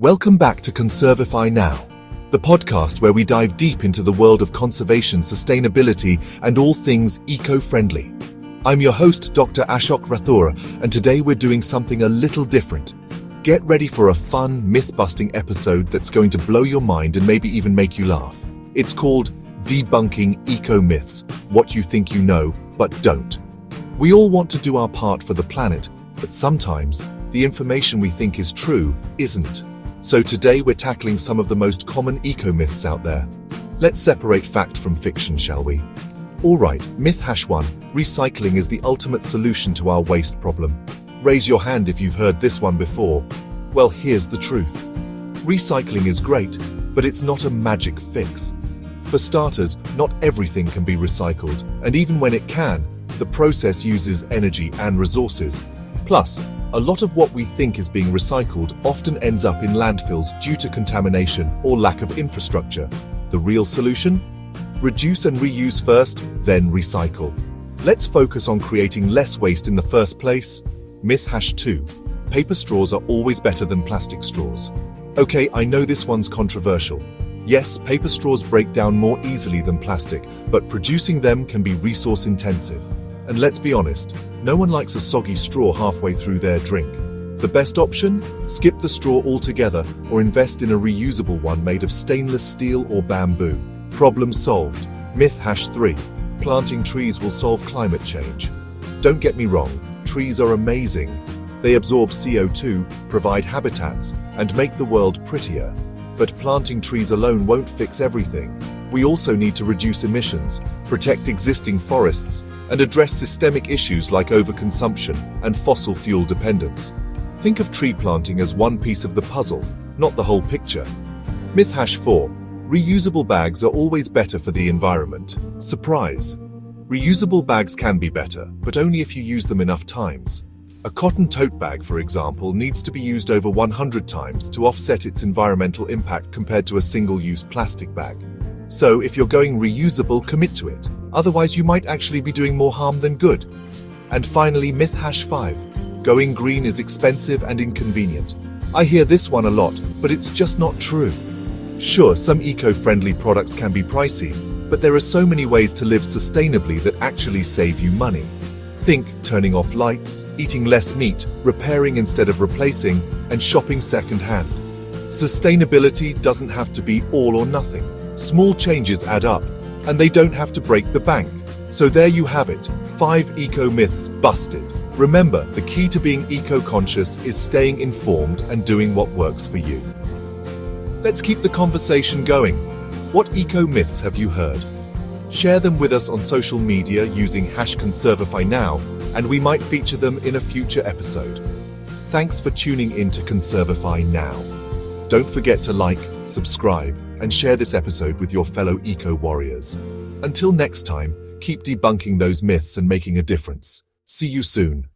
Welcome back to Conservify Now, the podcast where we dive deep into the world of conservation, sustainability, and all things eco-friendly. I'm your host, Dr. Ashok Rathoure, and today we're doing something a little different. Get ready for a fun, myth-busting episode that's going to blow your mind and maybe even make you laugh. It's called Debunking Eco-Myths, what you think you know, but don't. We all want to do our part for the planet, but sometimes the information we think is true isn't. So today we're tackling some of the most common eco-myths out there. Let's separate fact from fiction, shall we? Alright, myth #1, recycling is the ultimate solution to our waste problem. Raise your hand if you've heard this one before. Well, here's the truth. Recycling is great, but it's not a magic fix. For starters, not everything can be recycled, and even when it can, the process uses energy and resources. Plus, a lot of what we think is being recycled often ends up in landfills due to contamination or lack of infrastructure. The real solution? Reduce and reuse first, then recycle. Let's focus on creating less waste in the first place. Myth #2. Paper straws are always better than plastic straws. Okay, I know this one's controversial. Yes, paper straws break down more easily than plastic, but producing them can be resource intensive. And let's be honest, no one likes a soggy straw halfway through their drink. The best option? Skip the straw altogether or invest in a reusable one made of stainless steel or bamboo. Problem solved. Myth #3. Planting trees will solve climate change. Don't get me wrong, trees are amazing. They absorb CO2, provide habitats, and make the world prettier. But planting trees alone won't fix everything. We also need to reduce emissions, protect existing forests, and address systemic issues like overconsumption and fossil fuel dependence. Think of tree planting as one piece of the puzzle, not the whole picture. Myth #4. Reusable bags are always better for the environment. Surprise! Reusable bags can be better, but only if you use them enough times. A cotton tote bag, for example, needs to be used over 100 times to offset its environmental impact compared to a single-use plastic bag. So if you're going reusable, commit to it. Otherwise, you might actually be doing more harm than good. And finally, myth #5. Going green is expensive and inconvenient. I hear this one a lot, but it's just not true. Sure, some eco-friendly products can be pricey, but there are so many ways to live sustainably that actually save you money. Think turning off lights, eating less meat, repairing instead of replacing, and shopping second-hand. Sustainability doesn't have to be all or nothing. Small changes add up, and they don't have to break the bank. So there you have it, 5 eco-myths busted. Remember, the key to being eco-conscious is staying informed and doing what works for you. Let's keep the conversation going. What eco-myths have you heard? Share them with us on social media using #Conservify Now, and we might feature them in a future episode. Thanks for tuning in to Conservify Now. Don't forget to like, subscribe, and share this episode with your fellow eco-warriors. Until next time, keep debunking those myths and making a difference. See you soon.